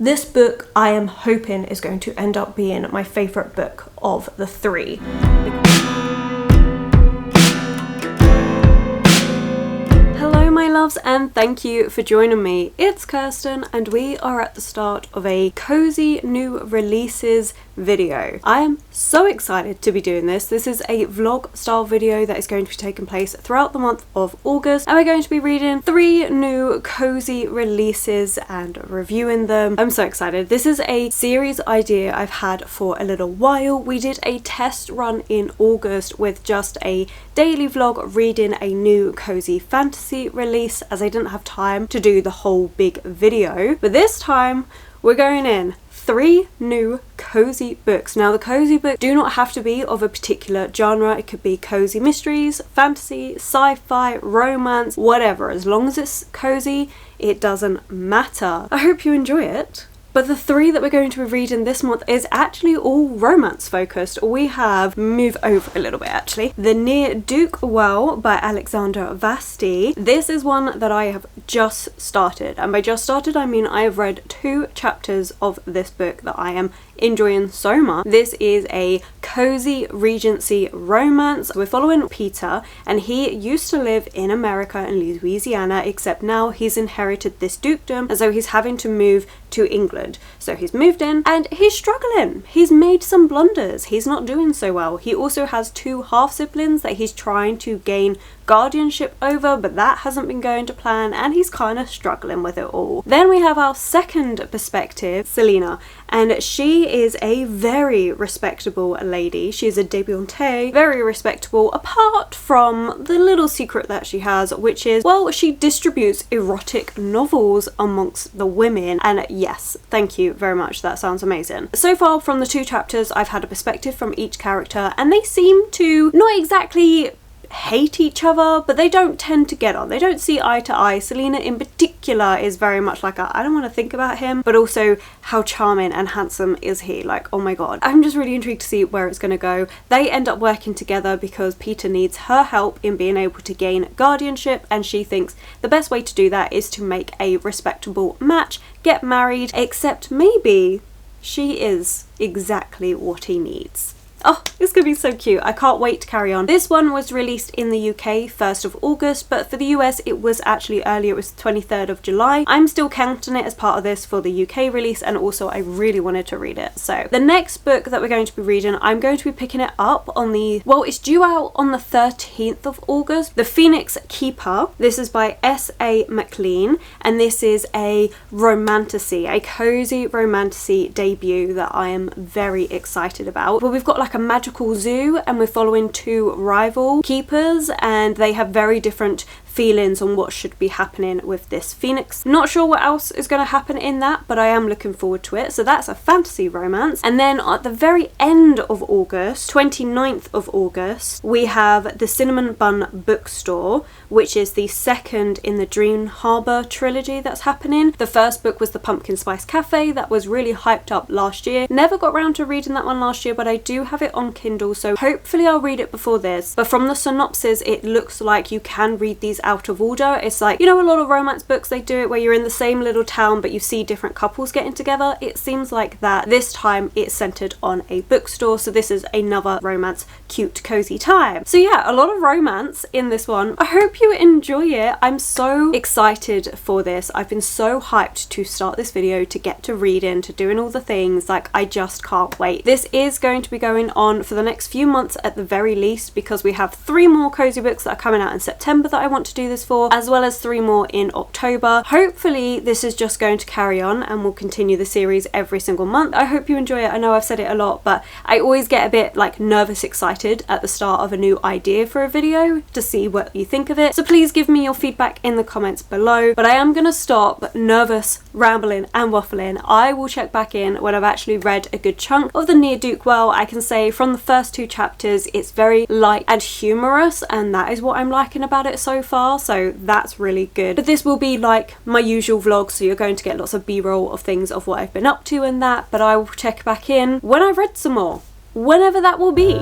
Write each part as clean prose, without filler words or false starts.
This book I am hoping is going to end up being my favourite book of the three. Hello my loves, and thank you for joining me. It's Kirsten and we are at the start of a Cosy New Releases video. I am so excited to be doing this. This is a vlog style video that is going to be taking place throughout the month of August, and we're going to be reading 3 new cozy releases and reviewing them. I'm so excited. This is a series idea I've had for a little while. We did a test run in August with just a daily vlog reading a new cozy fantasy release, as I didn't have time to do the whole big video, but this time we're going in 3 new cozy books. Now the cozy books do not have to be of a particular genre. It could be cozy mysteries, fantasy, sci-fi, romance, whatever. As long as it's cozy, it doesn't matter. I hope you enjoy it. But the 3 that we're going to be reading this month is actually all romance focused. We have, move over a little bit actually, The Ne'er-Do-Well by Alexandra Vasti. This is one that I have just started, and by just started I mean I have read 2 chapters of this book that I am enjoying so much. This is a cozy Regency romance. We're following Peter, and he used to live in America in Louisiana, except now he's inherited this dukedom, and so he's having to move to England. So he's moved in and he's struggling. He's made some blunders. He's not doing so well. He also has 2 half siblings that he's trying to gain guardianship over, but that hasn't been going to plan, and he's kind of struggling with it all. Then we have our second perspective, Selena, and she is a very respectable lady. She's a debutante, very respectable, apart from the little secret that she has, which is, well, she distributes erotic novels amongst the women. And yes, thank you very much, that sounds amazing. So far from the 2 chapters, I've had a perspective from each character, and they seem to not exactly hate each other, but they don't tend to get on. They don't see eye to eye. Selena in particular is very much like I don't want to think about him, but also how charming and handsome is he. Like, oh my god. I'm just really intrigued to see where it's going to go. They end up working together because Peter needs her help in being able to gain guardianship, and she thinks the best way to do that is to make a respectable match, get married, except maybe she is exactly what he needs. Oh, it's gonna be so cute. I can't wait to carry on. This one was released in the UK 1st of August, but for the US it was actually earlier. It was 23rd of July. I'm still counting it as part of this for the UK release, and also I really wanted to read it. So the next book that we're going to be reading, I'm going to be picking it up on the, well, it's due out on the 13th of August. The Phoenix Keeper. This is by S.A. McLean, and this is a romantasy, a cozy romantasy debut that I am very excited about. Well, we've got like a magical zoo, and we're following 2 rival keepers, and they have very different feelings on what should be happening with this phoenix. Not sure what else is going to happen in that, but I am looking forward to it. So that's a fantasy romance. And then at the very end of August, 29th of August, we have the Cinnamon Bun Bookstore, which is the second in the Dream Harbour trilogy that's happening. The first book was the Pumpkin Spice Cafe, that was really hyped up last year. Never got around to reading that one last year, but I do have it on Kindle, so hopefully I'll read it before this. But from the synopsis, it looks like you can read these out of order. It's like, you know, a lot of romance books, they do it where you're in the same little town but you see different couples getting together. It seems like that. This time it's centered on a bookstore, so this is another romance, cute, cozy time. So yeah, a lot of romance in this one. I hope you enjoy it. I'm so excited for this. I've been so hyped to start this video, to get to reading, to doing all the things. Like, I just can't wait. This is going to be going on for the next few months at the very least, because we have 3 more cozy books that are coming out in September that I want to do this for, as well as 3 more in October. Hopefully this is just going to carry on and we'll continue the series every single month. I hope you enjoy it. I know I've said it a lot, but I always get a bit like nervous excited at the start of a new idea for a video to see what you think of it. So please give me your feedback in the comments below. But I am gonna stop nervous rambling and waffling. I will check back in when I've actually read a good chunk of The Ne'er-Do-Well. I can say from the first 2 chapters it's very light and humorous, and that is what I'm liking about it so far. So that's really good. But this will be like my usual vlog, so you're going to get lots of b-roll of things of what I've been up to and that, but I will check back in when I've read some more, whenever that will be.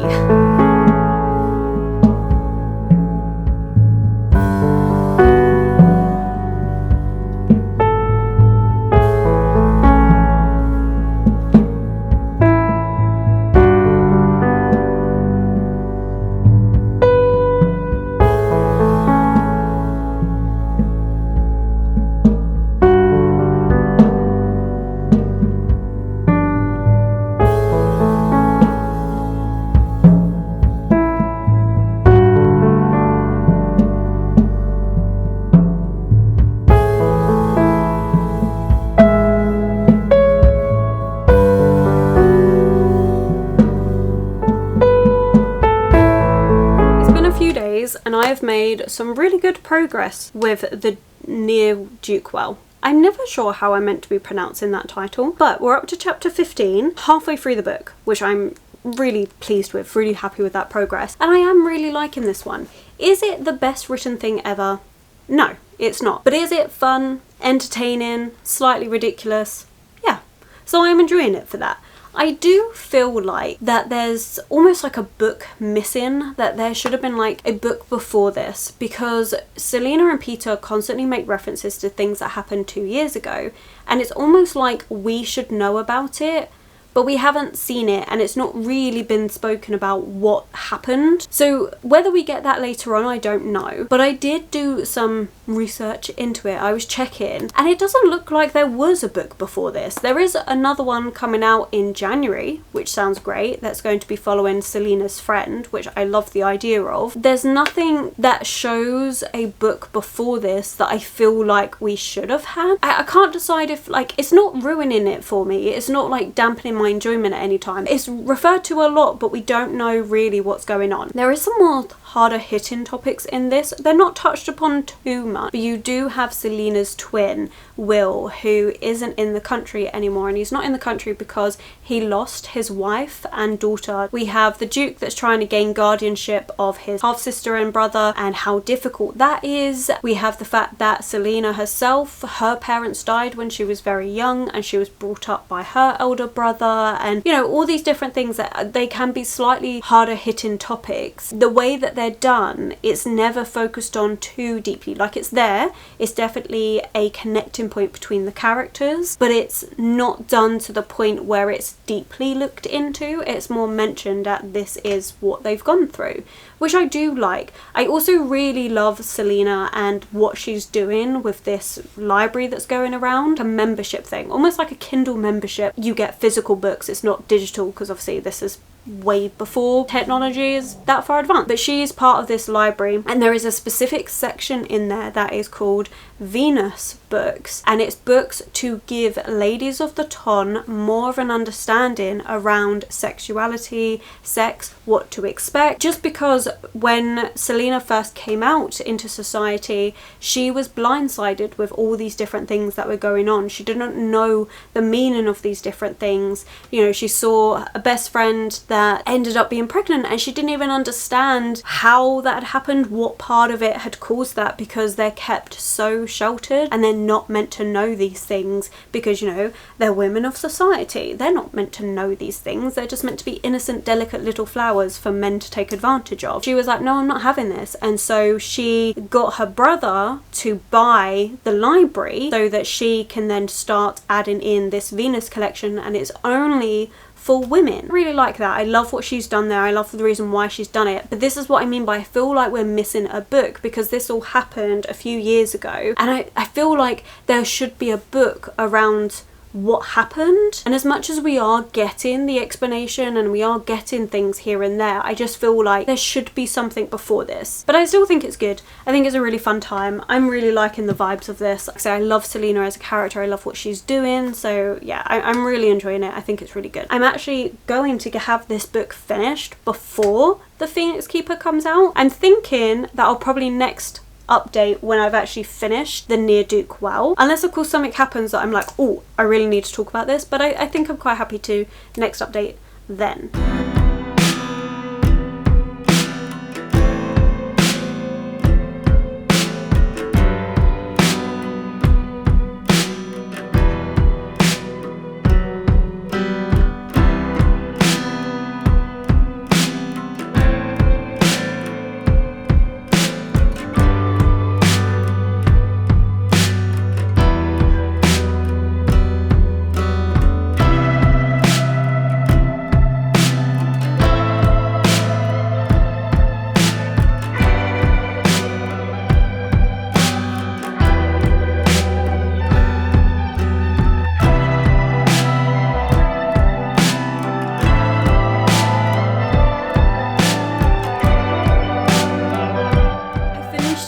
I've made some really good progress with the Near Dukewell. I'm never sure how I'm meant to be pronouncing that title, but we're up to chapter 15, halfway through the book, which I'm really pleased with, really happy with that progress, and I am really liking this one. Is it the best written thing ever? No, it's not. But is it fun, entertaining, slightly ridiculous? Yeah. So I'm enjoying it for that. I do feel like that there's almost like a book missing, that there should have been like a book before this, because Selena and Peter constantly make references to things that happened 2 years ago, and it's almost like we should know about it, but we haven't seen it, and it's not really been spoken about what happened. So whether we get that later on, I don't know. But I did do some research into it. I was checking, and it doesn't look like there was a book before this. There is another one coming out in January, which sounds great. That's going to be following Selena's friend, which I love the idea of. There's nothing that shows a book before this that I feel like we should have had. I can't decide if, like, it's not ruining it for me. It's not like dampening my enjoyment at any time. It's referred to a lot, but we don't know really what's going on. There is some more harder hitting topics in this. They're not touched upon too much, but you do have Selena's twin, Will, who isn't in the country anymore, and he's not in the country because he lost his wife and daughter. We have the Duke that's trying to gain guardianship of his half-sister and brother, and how difficult that is. We have the fact that Selena herself, her parents died when she was very young, and she was brought up by her elder brother, and you know, all these different things that they can be slightly harder hitting topics. The way that they're done, it's never focused on too deeply. Like, it's there, it's definitely a connecting point between the characters, but it's not done to the point where it's deeply looked into. It's more mentioned that this is what they've gone through, which I do like. I also really love Selena and what she's doing with this library that's going around, a membership thing, almost like a Kindle membership. You get physical books, it's not digital, because obviously this is way before technology is that far advanced, but she's part of this library, and there is a specific section in there that is called Venus books, and it's books to give ladies of the ton more of an understanding around sexuality, sex, what to expect. Just because when Selena first came out into society, she was blindsided with all these different things that were going on. She didn't know the meaning of these different things. You know, she saw a best friend that ended up being pregnant, and she didn't even understand how that had happened, what part of it had caused that, because they're kept so sheltered and they're not meant to know these things, because, you know, they're women of society. They're not meant to know these things. They're just meant to be innocent, delicate little flowers for men to take advantage of. She was like, no, I'm not having this. And so she got her brother to buy the library so that she can then start adding in this Venus collection, and it's only for women. I really like that. I love what she's done there. I love the reason why she's done it. But this is what I mean by I feel like we're missing a book, because this all happened a few years ago, and I feel like there should be a book around what happened. And as much as we are getting the explanation and we are getting things here and there, I just feel like there should be something before this. But I still think it's good. I think it's a really fun time. I'm really liking the vibes of this. Like I say, I love Selena as a character. I love what she's doing. So yeah, I'm really enjoying it. I think it's really good. I'm actually going to have this book finished before the Phoenix Keeper comes out. I'm thinking that I'll probably next update when I've actually finished the Near Dukewell, unless of course something happens that I'm like, oh, I really need to talk about this, but I think I'm quite happy to next update then.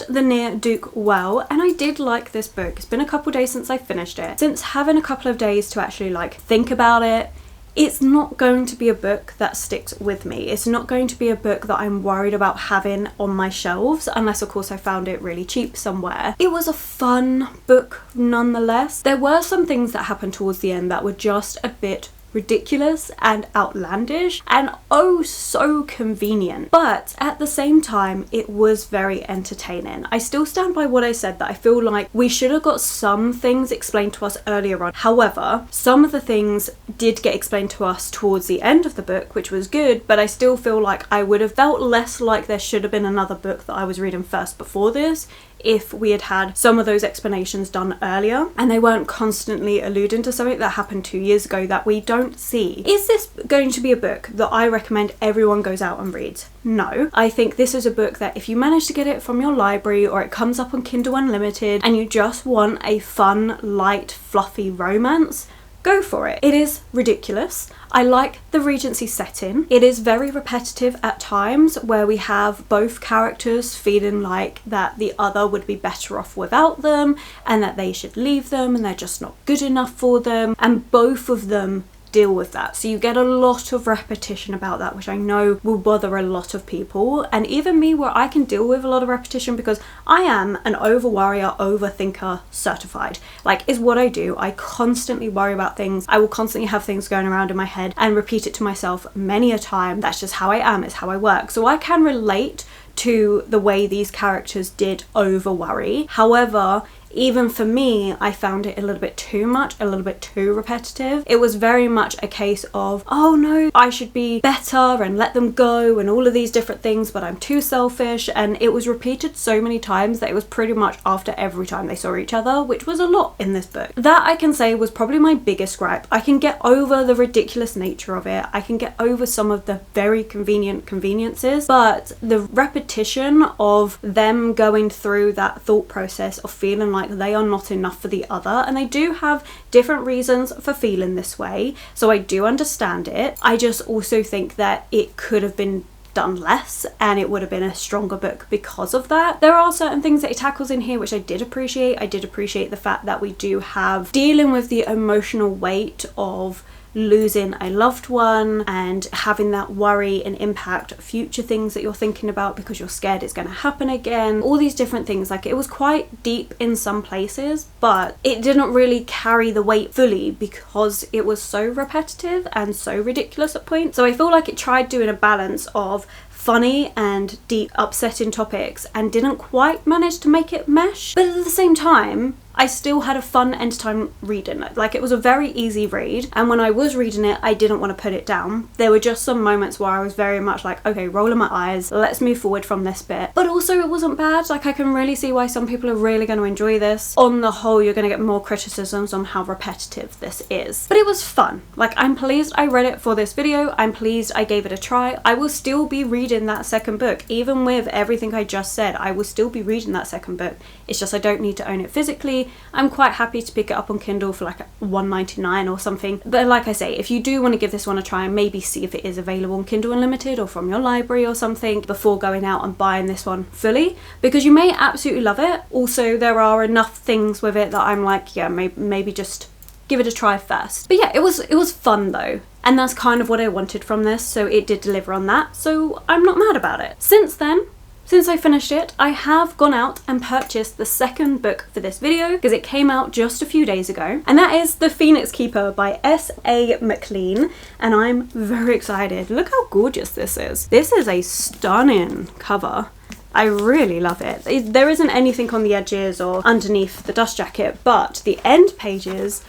The Near Dukewell, and I did like this book. It's been a couple days since I finished it. Since having a couple of days to actually like think about it, it's not going to be a book that sticks with me. It's not going to be a book that I'm worried about having on my shelves, unless of course I found it really cheap somewhere. It was a fun book nonetheless. There were some things that happened towards the end that were just a bit ridiculous and outlandish and oh so convenient, but at the same time it was very entertaining. I still stand by what I said, that I feel like we should have got some things explained to us earlier on. However, some of the things did get explained to us towards the end of the book, which was good, but I still feel like I would have felt less like there should have been another book that I was reading first before this if we had had some of those explanations done earlier and they weren't constantly alluding to something that happened 2 years ago that we don't see. Is this going to be a book that I recommend everyone goes out and reads? No. I think this is a book that if you manage to get it from your library or it comes up on Kindle Unlimited and you just want a fun, light, fluffy romance, go for it. It is ridiculous. I like the Regency setting. It is very repetitive at times where we have both characters feeling like that the other would be better off without them and that they should leave them and they're just not good enough for them, and both of them deal with that. So you get a lot of repetition about that, which I know will bother a lot of people, and even me, where I can deal with a lot of repetition because I am an over worrier, overthinker certified. Like, is what I do. I constantly worry about things. I will constantly have things going around in my head and repeat it to myself many a time. That's just how I am. It's how I work. So I can relate to the way these characters did over worry. However, even for me, I found it a little bit too much, a little bit too repetitive. It was very much a case of, oh no, I should be better and let them go and all of these different things, but I'm too selfish. And it was repeated so many times that it was pretty much after every time they saw each other, which was a lot in this book. That I can say was probably my biggest gripe. I can get over the ridiculous nature of it. I can get over some of the very convenient conveniences, but the repetition of them going through that thought process of feeling like they are not enough for the other, and they do have different reasons for feeling this way, so I do understand it. I just also think that it could have been done less and it would have been a stronger book because of that. There are certain things that it tackles in here which I did appreciate. I did appreciate the fact that we do have dealing with the emotional weight of losing a loved one and having that worry and impact future things that you're thinking about because you're scared it's going to happen again. All these different things. Like, it was quite deep in some places, but it didn't really carry the weight fully because it was so repetitive and so ridiculous at points. So I feel like it tried doing a balance of funny and deep upsetting topics and didn't quite manage to make it mesh, but at the same time I still had a fun entertainment reading it. Like, it was a very easy read, and when I was reading it I didn't want to put it down. There were just some moments where I was very much like, okay, rolling my eyes, let's move forward from this bit. But also it wasn't bad. Like, I can really see why some people are really going to enjoy this. On the whole, you're going to get more criticisms on how repetitive this is, but it was fun. Like, I'm pleased I read it for this video. I'm pleased I gave it a try. I will still be reading that second book. Even with everything I just said, I will still be reading that second book. It's just I don't need to own it physically. I'm quite happy to pick it up on Kindle for like $1.99 or something. But like I say, if you do want to give this one a try and maybe see if it is available on Kindle Unlimited or from your library or something before going out and buying this one fully, because you may absolutely love it. Also, there are enough things with it that I'm like, yeah, maybe just give it a try first. But yeah, it was fun though. And that's kind of what I wanted from this, so it did deliver on that. So I'm not mad about it. Since I finished it, I have gone out and purchased the second book for this video because it came out just a few days ago, and that is The Phoenix Keeper by S.A. McLean, and I'm very excited. Look how gorgeous this is. This is a stunning cover. I really love it. There isn't anything on the edges or underneath the dust jacket, but the end pages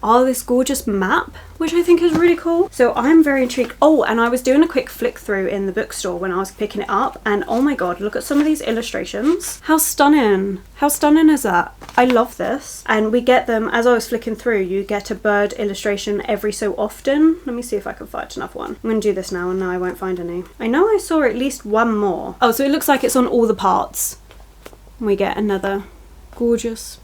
are this gorgeous map, which I think is really cool. So I'm very intrigued. Oh, and I was doing a quick flick through in the bookstore when I was picking it up, and oh my god, look at some of these illustrations. How stunning. How stunning is that? I love this. And we get them, as I was flicking through, you get a bird illustration every so often. Let me see if I can find another one. I'm gonna do this now, and no, I won't find any. I know I saw at least one more. Oh, so it looks like it's on all the parts. We get another gorgeous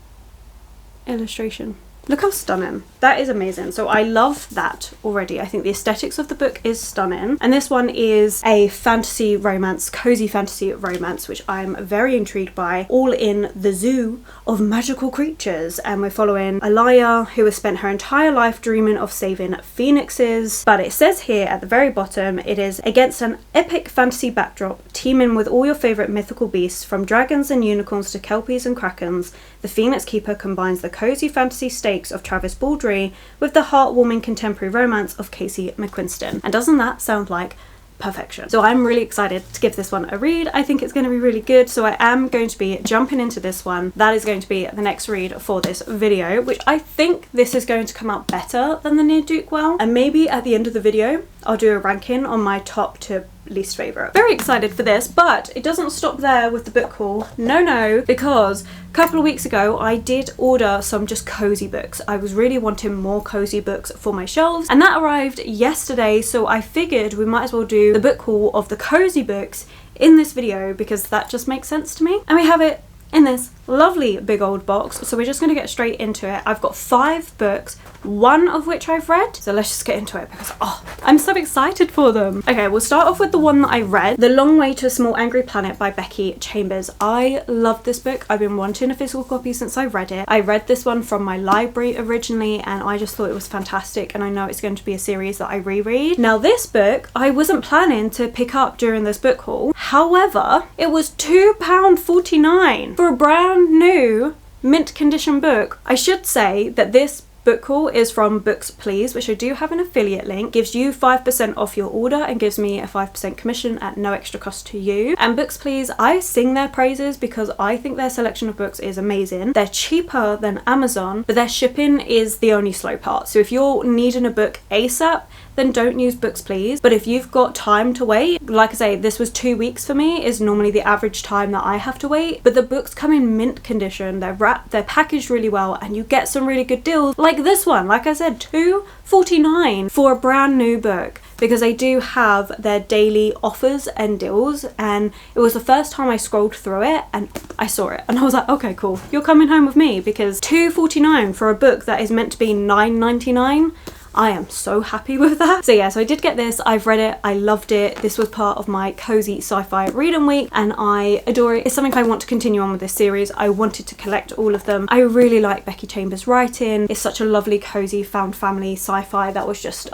illustration. Look how stunning. That is amazing. So I love that already. I think the aesthetics of the book is stunning. And this one is a fantasy romance, cozy fantasy romance, which I'm very intrigued by, all in the zoo of magical creatures. And we're following Alaya, who has spent her entire life dreaming of saving phoenixes. But it says here at the very bottom, it is against an epic fantasy backdrop, teeming with all your favourite mythical beasts, from dragons and unicorns to kelpies and krakens. The Phoenix Keeper combines the cozy fantasy stakes of Travis Baldry with the heartwarming contemporary romance of Casey McQuiston. And doesn't that sound like perfection? So I'm really excited to give this one a read. I think it's going to be really good, so I am going to be jumping into this one. That is going to be the next read for this video, which I think this is going to come out better than the Near Duke Well, and maybe at the end of the video I'll do a ranking on my top to least favourite. Very excited for this, but it doesn't stop there with the book haul. No, because a couple of weeks ago I did order some just cozy books. I was really wanting more cozy books for my shelves, and that arrived yesterday, so I figured we might as well do the book haul of the cozy books in this video because that just makes sense to me. And we have it in this lovely big old box, so we're just going to get straight into it. I've got 5 books, one of which I've read, so let's just get into it because I'm so excited for them. Okay, we'll start off with the one that I read, The Long Way to a Small Angry Planet by Becky Chambers. I love this book. I've been wanting a physical copy since I read it. I read this one from my library originally and I just thought it was fantastic, and I know it's going to be a series that I reread. Now this book I wasn't planning to pick up during this book haul, however it was £2.49 for a brand new mint condition book. I should say that this book haul is from Books Please, which I do have an affiliate link, gives you 5% off your order and gives me a 5% commission at no extra cost to you. And Books Please, I sing their praises because I think their selection of books is amazing. They're cheaper than Amazon, but their shipping is the only slow part. So if you're needing a book ASAP, then don't use Books Please. But if you've got time to wait, like I say, this was 2 weeks for me, is normally the average time that I have to wait. But the books come in mint condition, they're wrapped, they're packaged really well, and you get some really good deals. Like this one, like I said, $2.49 for a brand new book, because they do have their daily offers and deals, and it was the first time I scrolled through it and I saw it and I was like, okay, cool, you're coming home with me, because $2.49 for a book that is meant to be $9.99, I am so happy with that. So yeah, so I did get this, I've read it, I loved it. This was part of my cozy sci-fi reading week and I adore it. It's something I want to continue on with this series. I wanted to collect all of them. I really like Becky Chambers' writing. It's such a lovely cozy found family sci-fi that was just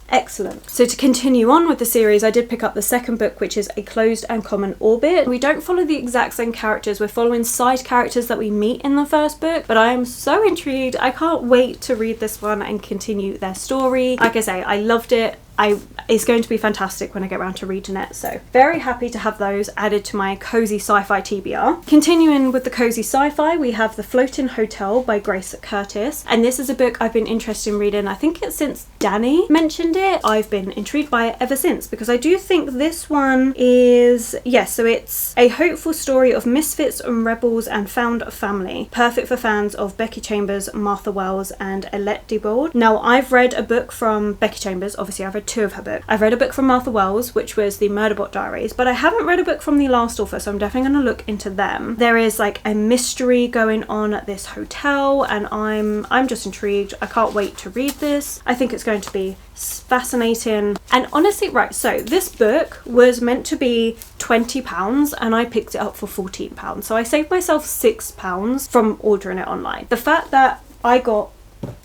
excellent. So to continue on with the series, I did pick up the second book, which is A Closed and Common Orbit. We don't follow the exact same characters, we're following side characters that we meet in the first book, but I am so intrigued. I can't wait to read this one and continue their story. Like I say, I loved it. It's going to be fantastic when I get around to reading it, so very happy to have those added to my cozy sci-fi TBR. Continuing with the cozy sci-fi, we have The Floating Hotel by Grace Curtis, and this is a book I've been interested in reading. I think it's since Danny mentioned it. I've been intrigued by it ever since, because I do think this one is, yes, so it's a hopeful story of misfits and rebels and found family, perfect for fans of Becky Chambers, Martha Wells and Alette Deboard. Now I've read a book from Becky Chambers, obviously I've read 2 of her books. I've read a book from Martha Wells, which was the Murderbot Diaries, but I haven't read a book from the last author, so I'm definitely going to look into them. There is like a mystery going on at this hotel, and I'm just intrigued. I can't wait to read this. I think it's going to be fascinating. And honestly, right, so this book was meant to be £20 and I picked it up for £14, so I saved myself £6 from ordering it online. The fact that I got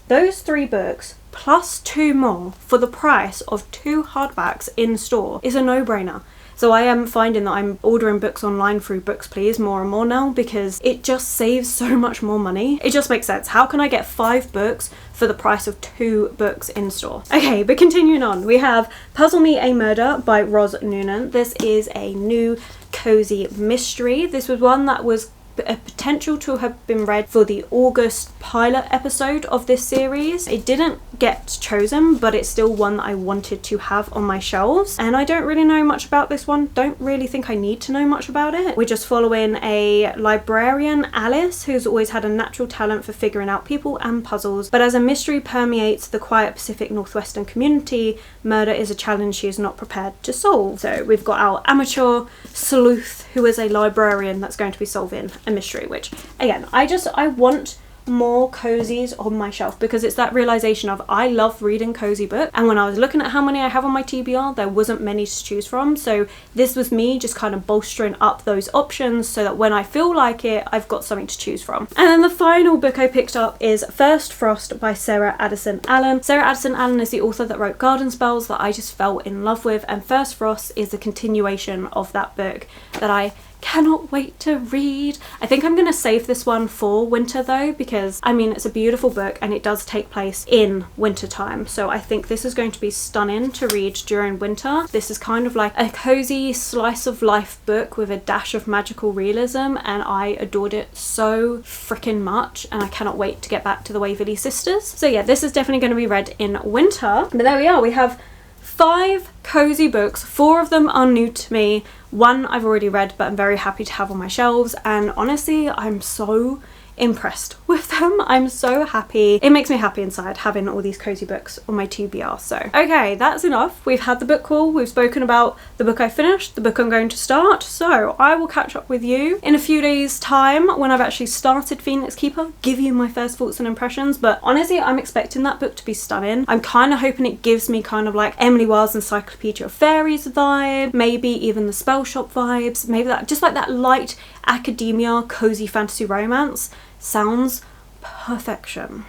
those 3 books plus 2 more for the price of 2 hardbacks in store is a no-brainer. So I am finding that I'm ordering books online through Books Please more and more now, because it just saves so much more money. It just makes sense. How can I get 5 books for the price of 2 books in store? Okay, but continuing on, we have Puzzle Me a Murder by Roz Noonan. This is a new cozy mystery. This was one that was a potential to have been read for the August pilot episode of this series. It didn't get chosen, but it's still one that I wanted to have on my shelves, and I don't really know much about this one. Don't really think I need to know much about it. We're just following a librarian, Alice, who's always had a natural talent for figuring out people and puzzles, but as a mystery permeates the quiet Pacific Northwestern community, murder is a challenge she is not prepared to solve. So we've got our amateur sleuth, who is a librarian that's going to be solving a mystery, which again, I want more cozies on my shelf, because it's that realization of I love reading cozy books, and when I was looking at how many I have on my TBR, there wasn't many to choose from. So this was me just kind of bolstering up those options so that when I feel like it, I've got something to choose from. And then the final book I picked up is First Frost by Sarah Addison Allen. Sarah Addison Allen is the author that wrote Garden Spells, that I just fell in love with, and First Frost is a continuation of that book that I cannot wait to read. I think I'm gonna save this one for winter though, because I mean, it's a beautiful book and it does take place in winter time, so I think this is going to be stunning to read during winter. This is kind of like a cozy slice of life book with a dash of magical realism, and I adored it so freaking much, and I cannot wait to get back to the Waverley Sisters. So yeah, this is definitely going to be read in winter. But there we are, we have 5 cozy books. 4 of them are new to me. 1 I've already read, but I'm very happy to have on my shelves, and honestly I'm so impressed with them. I'm so happy. It makes me happy inside having all these cozy books on my TBR. So okay, that's enough. We've had the book haul, we've spoken about the book I finished, the book I'm going to start, so I will catch up with you in a few days time when I've actually started Phoenix Keeper, give you my first thoughts and impressions. But honestly, I'm expecting that book to be stunning. I'm kind of hoping it gives me kind of like Emily Wilde's Encyclopedia of Fairies vibe, maybe even the Spell Shop vibes, maybe that just like that light academia cozy fantasy romance. Sounds perfection.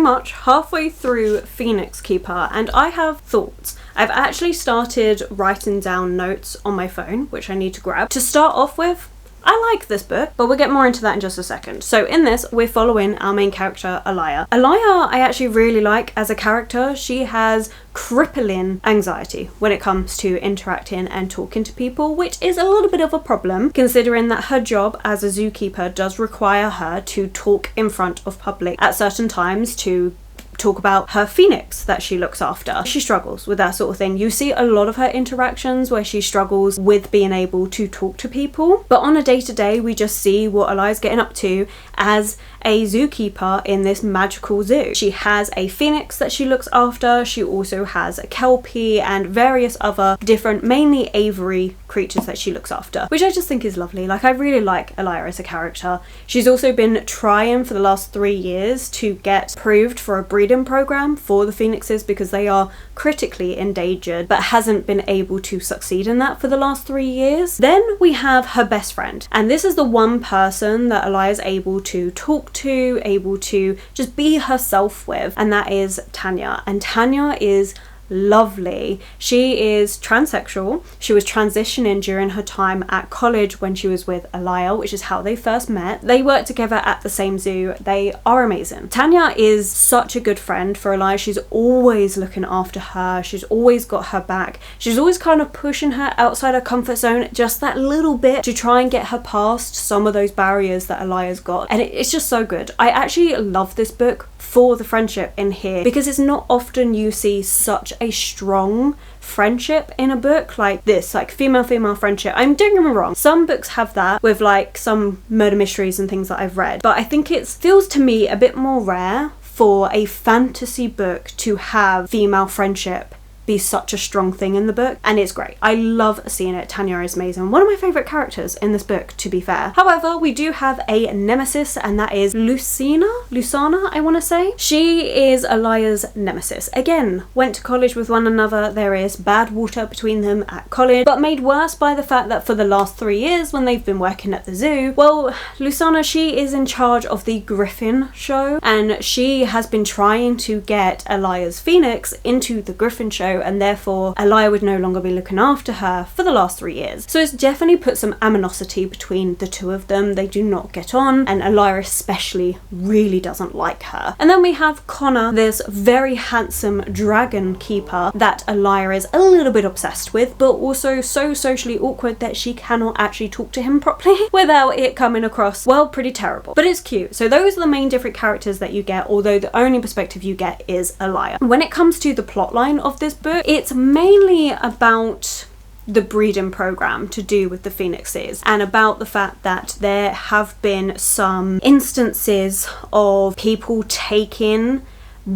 Much halfway through Phoenix Keeper, and I have thoughts. I've actually started writing down notes on my phone, which I need to grab. To start off with, I like this book, but we'll get more into that in just a second. So in this, we're following our main character, Alaya. Alaya, I actually really like as a character. She has crippling anxiety when it comes to interacting and talking to people, which is a little bit of a problem considering that her job as a zookeeper does require her to talk in front of public at certain times to talk about her phoenix that she looks after. She struggles with that sort of thing. You see a lot of her interactions where she struggles with being able to talk to people, but on a day-to-day we just see what Alaya's getting up to as a zookeeper in this magical zoo. She has a phoenix that she looks after. She also has a kelpie and various other different, mainly aviary creatures that she looks after, which I just think is lovely. Like, I really like Alaya as a character. She's also been trying for the last 3 years to get approved for a breeding program for the phoenixes because they are critically endangered, but hasn't been able to succeed in that for the last 3 years. Then we have her best friend, and this is the one person that Alaya's able to talk to, able to just be herself with, and that is Tanya. And Tanya is lovely. She is transsexual. She was transitioning during her time at college when she was with Alaya, which is how they first met. They work together at the same zoo. They are amazing. Tanya is such a good friend for Alaya. She's always looking after her. She's always got her back. She's always kind of pushing her outside her comfort zone just that little bit to try and get her past some of those barriers that Alaya's got. And it's just so good. I actually love this book for the friendship in here because it's not often you see such a strong friendship in a book like this, like female friendship. Don't get me wrong, some books have that with like some murder mysteries and things that I've read, but I think it feels to me a bit more rare for a fantasy book to have female friendship be such a strong thing in the book, and it's great. I love seeing it. Tanya is amazing. One of my favourite characters in this book, to be fair. However, we do have a nemesis, and that is Lusana, I want to say. She is Elia's nemesis. Again, went to college with one another. There is bad water between them at college, but made worse by the fact that for the last 3 years when they've been working at the zoo, well, Lusana, she is in charge of the Griffin show, and she has been trying to get Elia's phoenix into the Griffin show, and therefore Elia would no longer be looking after her for the last 3 years. So it's definitely put some animosity between the two of them. They do not get on, and Elia especially really doesn't like her. And then we have Connor, this very handsome dragon keeper that Elia is a little bit obsessed with, but also so socially awkward that she cannot actually talk to him properly without it coming across, well, pretty terrible. But it's cute. So those are the main different characters that you get, although the only perspective you get is Elia. When it comes to the plotline of this book, it's mainly about the breeding program to do with the phoenixes, and about the fact that there have been some instances of people taking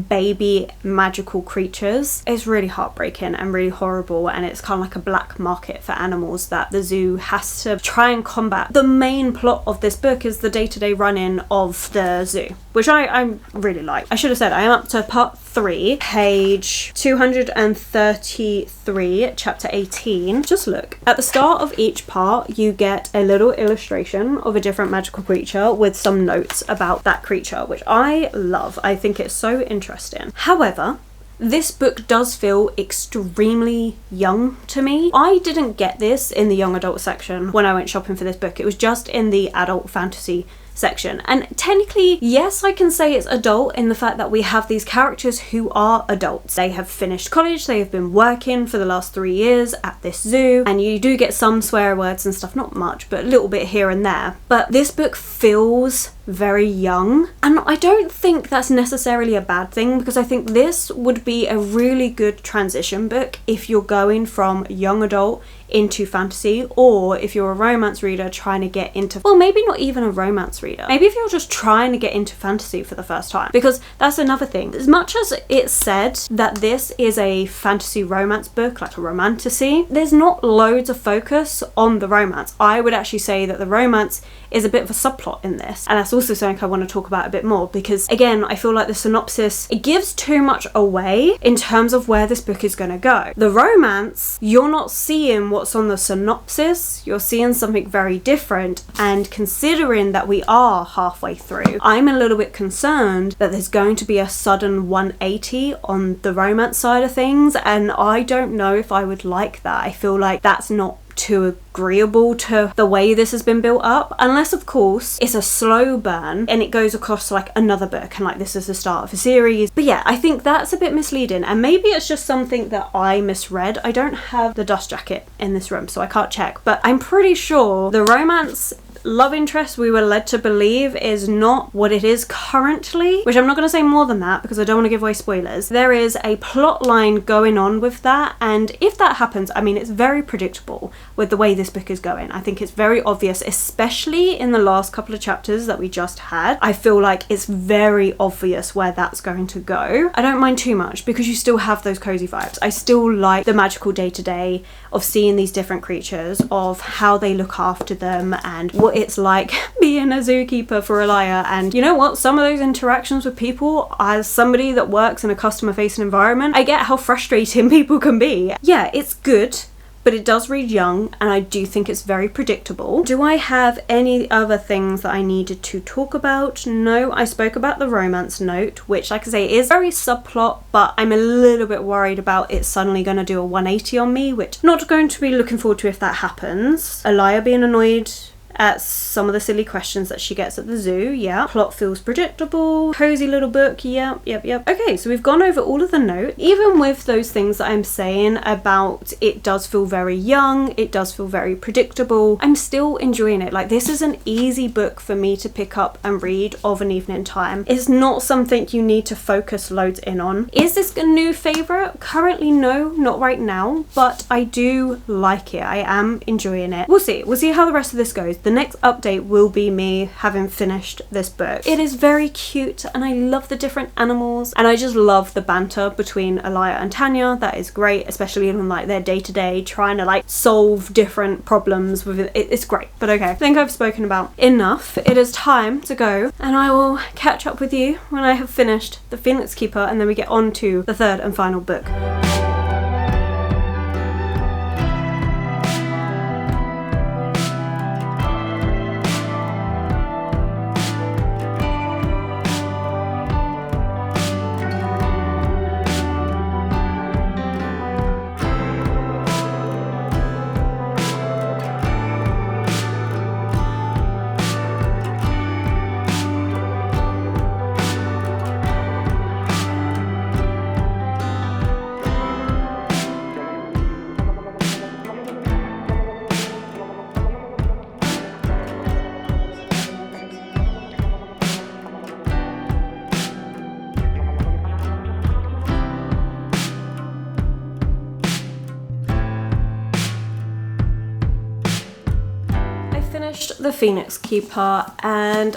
baby magical creatures. It's really heartbreaking and really horrible, and it's kind of like a black market for animals that the zoo has to try and combat. The main plot of this book is the day-to-day run-in of the zoo, which I really like. I should have said I am up to part 3, page 233, chapter 18. Just look. At the start of each part, you get a little illustration of a different magical creature with some notes about that creature, which I love. I think it's so interesting. However, this book does feel extremely young to me. I didn't get this in the young adult section when I went shopping for this book. It was just in the adult fantasy section, and technically yes, I can say it's adult in the fact that we have these characters who are adults. They have finished college, they have been working for the last 3 years at this zoo, and you do get some swear words and stuff, not much, but a little bit here and there. But this book feels very young, and I don't think that's necessarily a bad thing, because I think this would be a really good transition book if you're going from young adult into fantasy, or if you're a romance reader trying to get into, well, maybe not even a romance reader, maybe if you're just trying to get into fantasy for the first time, because that's another thing. As much as it's said that this is a fantasy romance book, like a romantasy, there's not loads of focus on the romance. I would actually say that the romance is a bit of a subplot in this, and that's also something I want to talk about a bit more, because again, I feel like the synopsis, it gives too much away in terms of where this book is going to go. The romance, you're not seeing what's on the synopsis, you're seeing something very different, and considering that we are halfway through, I'm a little bit concerned that there's going to be a sudden 180 on the romance side of things, and I don't know if I would like that. I feel like that's not too agreeable to the way this has been built up, unless of course it's a slow burn and it goes across to like another book and like this is the start of a series. But yeah, I think that's a bit misleading, and maybe it's just something that I misread. I don't have the dust jacket in this room, so I can't check, but I'm pretty sure the romance love interest we were led to believe is not what it is currently, which I'm not going to say more than that because I don't want to give away spoilers. There is a plot line going on with that, and if that happens, I mean, it's very predictable with the way this book is going. I think it's very obvious, especially in the last couple of chapters that we just had. I feel like it's very obvious where that's going to go. I don't mind too much because you still have those cozy vibes. I still like the magical day-to-day of seeing these different creatures, of how they look after them, and what it's like being a zookeeper for Elia. And you know what, some of those interactions with people, as somebody that works in a customer facing environment, I get how frustrating people can be. Yeah, it's good, but it does read young, and I do think it's very predictable. Do I have any other things that I needed to talk about? No, I spoke about the romance note, which, like I say, is very subplot, but I'm a little bit worried about it suddenly going to do a 180 on me, which I'm not going to be looking forward to if that happens. Elia being annoyed at some of the silly questions that she gets at the zoo, yeah. Plot feels predictable. Cozy little book, yep. Okay, so we've gone over all of the notes. Even with those things that I'm saying about it does feel very young, it does feel very predictable, I'm still enjoying it. Like, this is an easy book for me to pick up and read of an evening time. It's not something you need to focus loads in on. Is this a new favourite? Currently, no, not right now, but I do like it. I am enjoying it. We'll see how the rest of this goes. The next update will be me having finished this book. It is very cute and I love the different animals, and I just love the banter between Elia and Tanya. That is great, especially in like their day-to-day trying to like solve different problems with it. It's great. But okay, I think I've spoken about enough. It is time to go, and I will catch up with you when I have finished The Phoenix Keeper, and then we get on to the third and final book. The Phoenix Keeper, and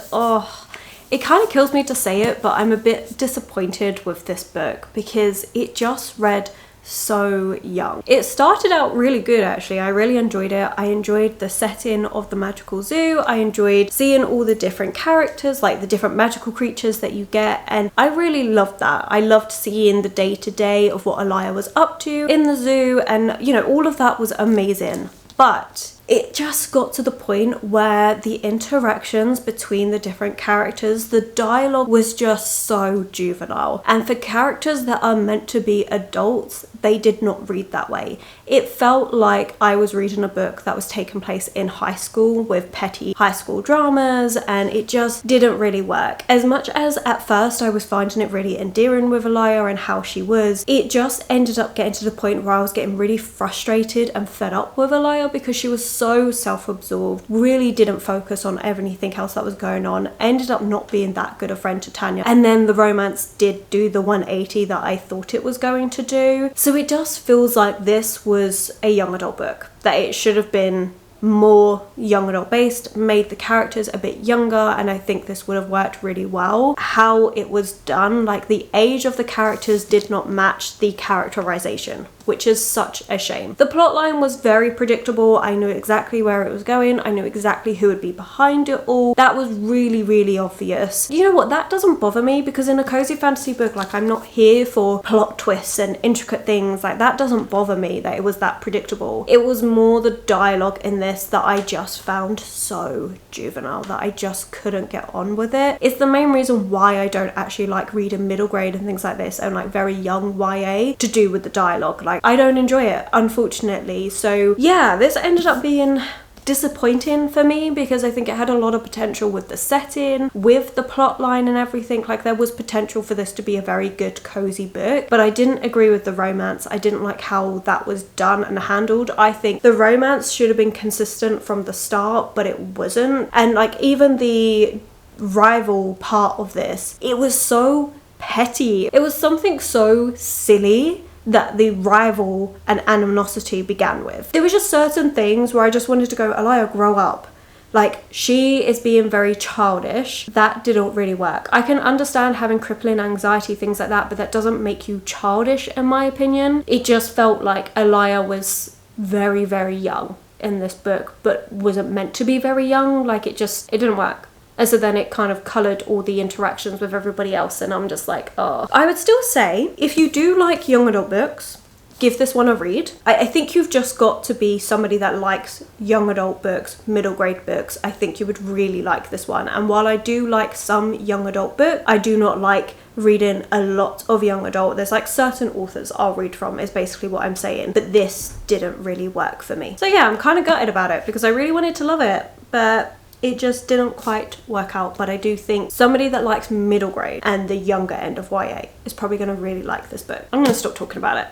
it kind of kills me to say it, but I'm a bit disappointed with this book because it just read so young. It started out really good actually. I really enjoyed it. I enjoyed the setting of the magical zoo. I enjoyed seeing all the different characters, like the different magical creatures that you get, and I really loved that. I loved seeing the day-to-day of what Elia was up to in the zoo, and you know, all of that was amazing. But it just got to the point where the interactions between the different characters, the dialogue was just so juvenile. And for characters that are meant to be adults, they did not read that way. It felt like I was reading a book that was taking place in high school with petty high school dramas, and it just didn't really work. As much as at first I was finding it really endearing with Elia and how she was, it just ended up getting to the point where I was getting really frustrated and fed up with Elia because she was so self-absorbed, really didn't focus on anything else that was going on, ended up not being that good a friend to Tanya, and then the romance did do the 180 that I thought it was going to do. So it just feels like this was a young adult book, that it should have been more young adult based, made the characters a bit younger, and I think this would have worked really well. How it was done, like the age of the characters did not match the characterization, which is such a shame. The plotline was very predictable. I knew exactly where it was going. I knew exactly who would be behind it all. That was really, really obvious. You know what? That doesn't bother me because in a cozy fantasy book, like, I'm not here for plot twists and intricate things. Like, that doesn't bother me that it was that predictable. It was more the dialogue in this that I just found so juvenile that I just couldn't get on with it. It's the main reason why I don't actually like reading middle grade and things like this and like very young YA, to do with the dialogue. Like, I don't enjoy it, unfortunately. So yeah, this ended up being disappointing for me because I think it had a lot of potential with the setting, with the plot line and everything. Like, there was potential for this to be a very good cozy book, but I didn't agree with the romance. I didn't like how that was done and handled. I think the romance should have been consistent from the start, but it wasn't. And like, even the rival part of this, it was so petty. It was something so silly that the rival and animosity began with. There was just certain things where I just wanted to go, Elia, grow up. Like, she is being very childish. That didn't really work. I can understand having crippling anxiety, things like that, but that doesn't make you childish, in my opinion. It just felt like Elia was very, very young in this book, but wasn't meant to be very young. Like, it didn't work. And so then it kind of coloured all the interactions with everybody else, and I'm just like, oh. I would still say, if you do like young adult books, give this one a read. I think you've just got to be somebody that likes young adult books, middle grade books. I think you would really like this one. And while I do like some young adult book, I do not like reading a lot of young adult. There's like certain authors I'll read from, is basically what I'm saying. But this didn't really work for me. So yeah, I'm kind of gutted about it because I really wanted to love it, but it just didn't quite work out. But I do think somebody that likes middle grade and the younger end of YA is probably going to really like this book. I'm going to stop talking about it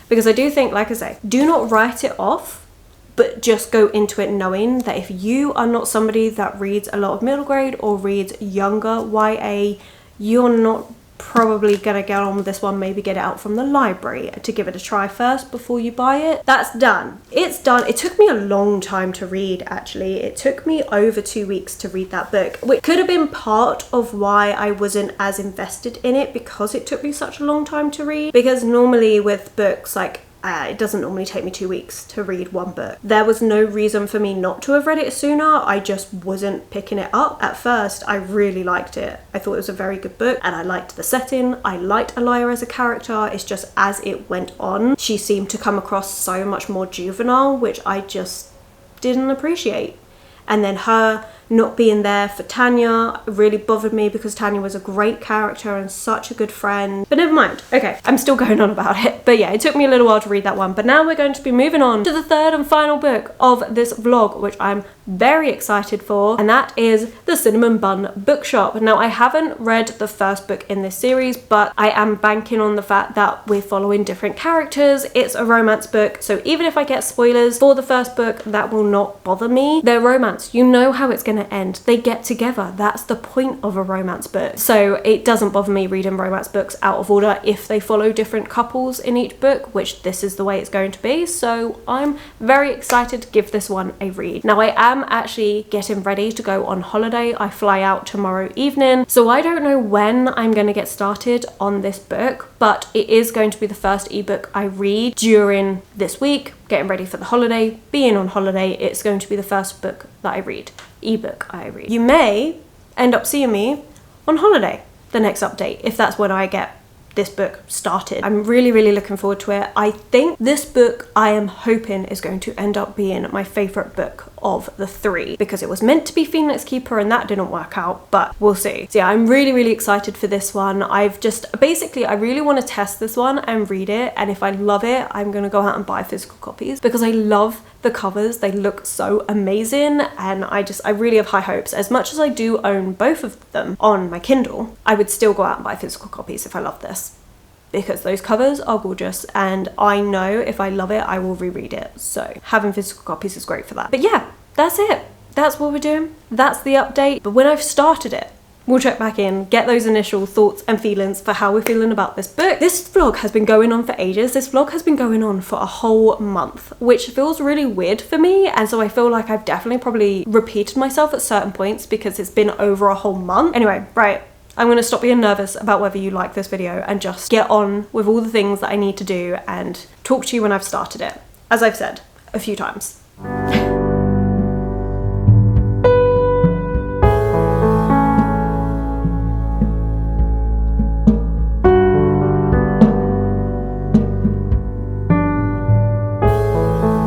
because I do think, like I say, do not write it off, but just go into it knowing that if you are not somebody that reads a lot of middle grade or reads younger YA, you're not probably gonna get on with this one, maybe get it out from the library to give it a try first before you buy it. That's done. It's done. It took me a long time to read, actually. It took me over 2 weeks to read that book, which could have been part of why I wasn't as invested in it, because it took me such a long time to read. Because normally with books, like, it doesn't normally take me 2 weeks to read one book. There was no reason for me not to have read it sooner. I just wasn't picking it up. At first, I really liked it. I thought it was a very good book, and I liked the setting. I liked Aliyah as a character. It's just as it went on, she seemed to come across so much more juvenile, which I just didn't appreciate. And then her not being there for Tanya really bothered me, because Tanya was a great character and such a good friend. But never mind. Okay, I'm still going on about it. But yeah, it took me a little while to read that one. But now we're going to be moving on to the third and final book of this vlog, which I'm very excited for, and that is The Cinnamon Bun Bookshop. Now, I haven't read the first book in this series, but I am banking on the fact that we're following different characters. It's a romance book, so even if I get spoilers for the first book, that will not bother me. They're romance. You know how it's going to end. They get together. That's the point of a romance book. So it doesn't bother me reading romance books out of order if they follow different couples in each book, which this is the way it's going to be. So I'm very excited to give this one a read. Now, I am actually getting ready to go on holiday. I fly out tomorrow evening, so I don't know when I'm going to get started on this book, but it is going to be the first ebook I read during this week, getting ready for the holiday, being on holiday. It's going to be the first book that I read, ebook I read. You may end up seeing me on holiday, the next update, if that's when I get this book started. I'm really looking forward to it. I think this book, I am hoping, is going to end up being my favorite book of the three, because it was meant to be Phoenix Keeper and that didn't work out, but we'll see. So yeah, I'm really excited for this one. I really want to test this one and read it, and if I love it, I'm gonna go out and buy physical copies, because I love the covers. They look so amazing, and I really have high hopes. As much as I do own both of them on my Kindle, I would still go out and buy physical copies if I love this, because those covers are gorgeous, and I know if I love it, I will reread it. So having physical copies is great for that. But yeah, that's it. That's what we're doing. That's the update. But when I've started it, we'll check back in, get those initial thoughts and feelings for how we're feeling about this book. This vlog has been going on for ages. This vlog has been going on for a whole month, which feels really weird for me. And so I feel like I've definitely probably repeated myself at certain points because it's been over a whole month. Anyway, right. I'm going to stop being nervous about whether you like this video and just get on with all the things that I need to do and talk to you when I've started it, as I've said a few times.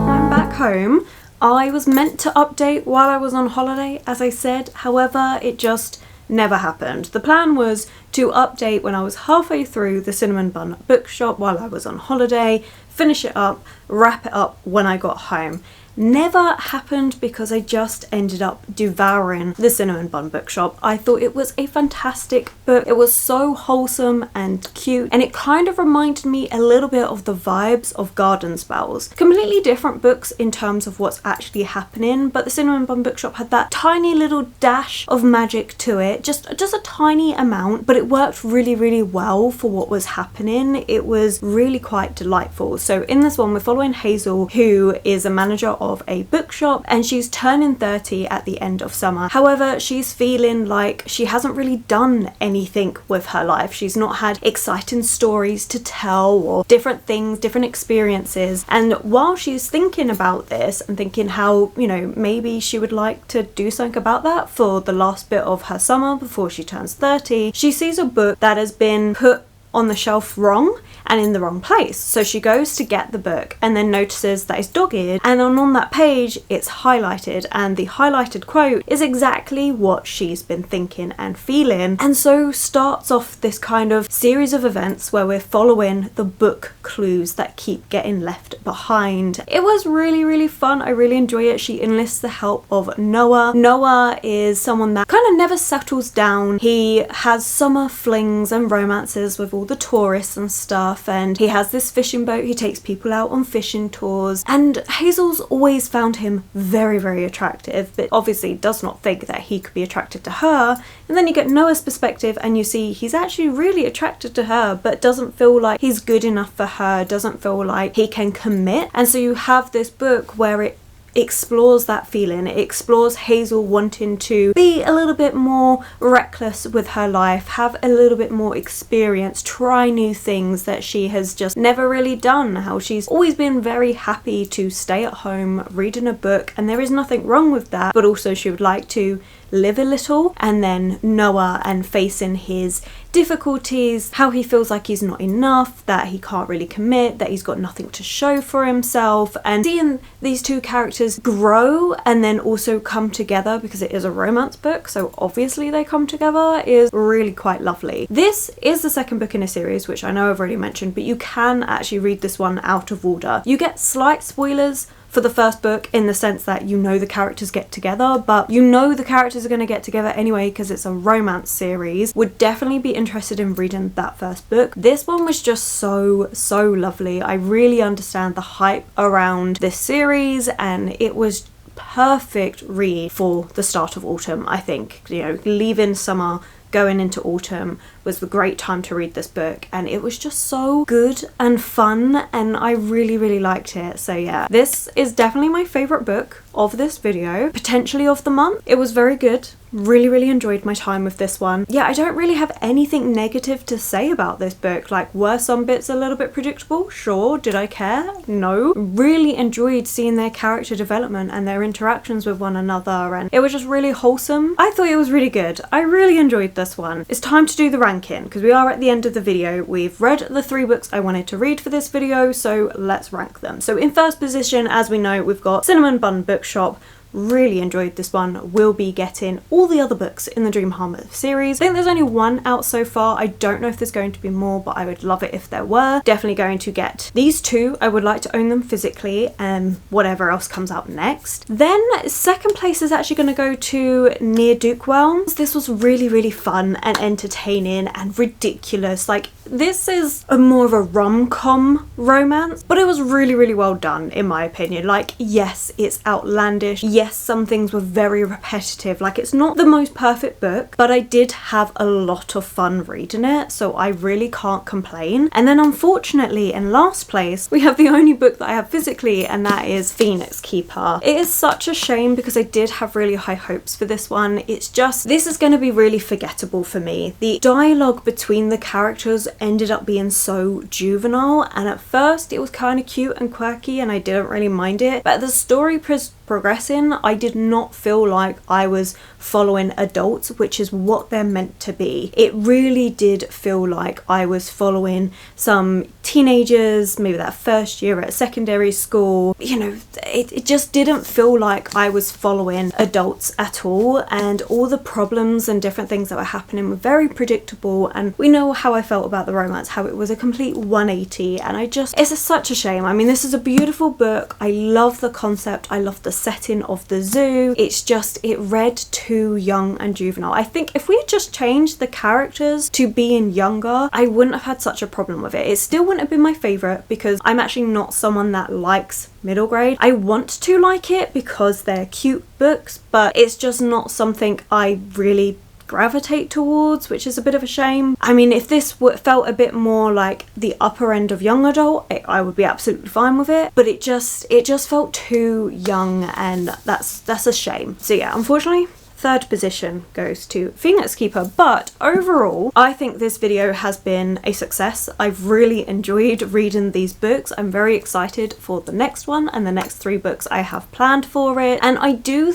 I'm back home. I was meant to update while I was on holiday, as I said. However, it just never happened. The plan was to update when I was halfway through the Cinnamon Bun Bookshop while I was on holiday, finish it up, wrap it up when I got home. Never happened because I just ended up devouring the Cinnamon Bun Bookshop. I thought it was a fantastic book. It was so wholesome and cute, and it kind of reminded me a little bit of the vibes of Garden Spells. Completely different books in terms of what's actually happening, but the Cinnamon Bun Bookshop had that tiny little dash of magic to it, just a tiny amount, but it worked really well for what was happening. It was really quite delightful. So in this one, we're following Hazel, who is a manager of a bookshop, and she's turning 30 at the end of summer. However, she's feeling like she hasn't really done anything with her life. She's not had exciting stories to tell or different things, different experiences. And while she's thinking about this and thinking how, you know, maybe she would like to do something about that for the last bit of her summer before she turns 30, she sees a book that has been put on the shelf wrong and in the wrong place. So she goes to get the book and then notices that it's dog-eared, and on that page it's highlighted, and the highlighted quote is exactly what she's been thinking and feeling. And so starts off this kind of series of events where we're following the book clues that keep getting left behind. It was really fun. I really enjoy it. She enlists the help of Noah. Noah is someone that kind of never settles down. He has summer flings and romances with all all the tourists and stuff, and he has this fishing boat, he takes people out on fishing tours, and Hazel's always found him very, very attractive, but obviously does not think that he could be attracted to her. And then you get Noah's perspective and you see he's actually really attracted to her, but doesn't feel like he's good enough for her, doesn't feel like he can commit. And so you have this book where it explores that feeling. It explores Hazel wanting to be a little bit more reckless with her life, have a little bit more experience, try new things that she has just never really done, how she's always been very happy to stay at home reading a book, and there is nothing wrong with that, but also she would like to live a little. And then Noah and facing his difficulties, how he feels like he's not enough, that he can't really commit, that he's got nothing to show for himself, and seeing these two characters grow and then also come together, because it is a romance book, so obviously they come together, is really quite lovely. This is the second book in a series, which I know I've already mentioned, but you can actually read this one out of order. You get slight spoilers for the first book in the sense that you know the characters get together, but you know the characters are going to get together anyway because it's a romance series. Would definitely be interested in reading that first book. This one was just so lovely. I really understand the hype around this series, and it was perfect read for the start of autumn. I think, you know, leaving summer, going into autumn was the great time to read this book, and it was just so good and fun, and I really liked it. So yeah, this is definitely my favourite book of this video, potentially of the month. It was very good. Really enjoyed my time with this one. Yeah, I don't really have anything negative to say about this book. Like, were some bits a little bit predictable? Sure. Did I care? No. Really enjoyed seeing their character development and their interactions with one another, and it was just really wholesome. I thought it was really good. I really enjoyed this one. It's time to do the ranking, because we are at the end of the video. We've read the 3 books I wanted to read for this video, so let's rank them. So in first position, as we know, we've got Cinnamon Bun Bookshop. Really enjoyed this one. Will be getting all the other books in the Dream Harmony series. I think there's only one out so far. I don't know if there's going to be more, but I would love it if there were. Definitely going to get these 2. I would like to own them physically, and whatever else comes out next. Then second place is actually going to go to Near Dukewell. This was really fun and entertaining and ridiculous. Like, this is more of a rom-com romance, but it was really well done in my opinion. Like, yes, it's outlandish. Yes, some things were very repetitive. Like, it's not the most perfect book, but I did have a lot of fun reading it, so I really can't complain. And then unfortunately, in last place, we have the only book that I have physically, and that is Phoenix Keeper. It is such a shame because I did have really high hopes for this one. It's just, this is going to be really forgettable for me. The dialogue between the characters ended up being so juvenile, and at first it was kind of cute and quirky and I didn't really mind it, but the story progressing, I did not feel like I was following adults, which is what they're meant to be. It really did feel like I was following some teenagers, maybe that first year at secondary school. You know, it just didn't feel like I was following adults at all, and all the problems and different things that were happening were very predictable, and we know how I felt about the romance, how it was a complete 180, and it's such a shame. I mean, this is a beautiful book. I love the concept. I love the setting of the zoo. It's just, it read too young and juvenile. I think if we had just changed the characters to being younger, I wouldn't have had such a problem with it. It still wouldn't have been my favourite because I'm actually not someone that likes middle grade. I want to like it because they're cute books, but it's just not something I really gravitate towards, which is a bit of a shame. I mean, if this felt a bit more like the upper end of young adult, I would be absolutely fine with it, but it just felt too young, and that's a shame. So yeah, unfortunately, third position goes to Phoenix Keeper, but overall I think this video has been a success. I've really enjoyed reading these books. I'm very excited for the next one and the next 3 books I have planned for it, and I do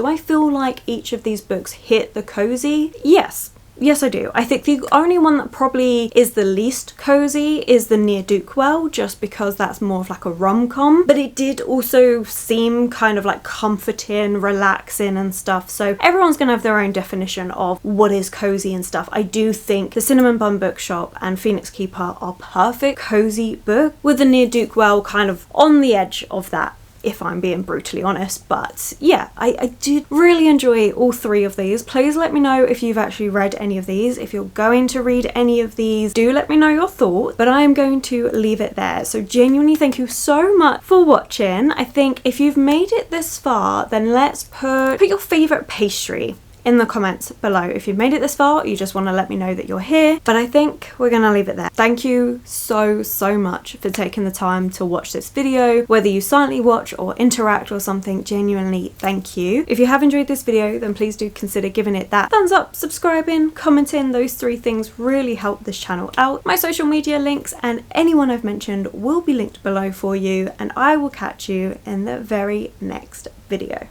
I feel like each of these books hit the cozy? Yes, I do. I think the only one that probably is the least cozy is the Near Dukewell, just because that's more of like a rom-com, but it did also seem kind of like comforting, relaxing and stuff, so everyone's gonna have their own definition of what is cozy and stuff. I do think the Cinnamon Bun Bookshop and Phoenix Keeper are perfect cozy book, with the Near Dukewell kind of on the edge of that if I'm being brutally honest. But yeah, I did really enjoy all 3 of these. Please let me know if you've actually read any of these. If you're going to read any of these, do let me know your thoughts, but I am going to leave it there. So genuinely thank you so much for watching. I think if you've made it this far, then let's put your favorite pastry in the comments below. If you've made it this far, you just want to let me know that you're here. But I think we're gonna leave it there. Thank you so much for taking the time to watch this video, whether you silently watch or interact or something. Genuinely thank you. If you have enjoyed this video, then please do consider giving it that thumbs up, subscribing, commenting. Those 3 things really help this channel out. My social media links and anyone I've mentioned will be linked below for you, and I will catch you in the very next video.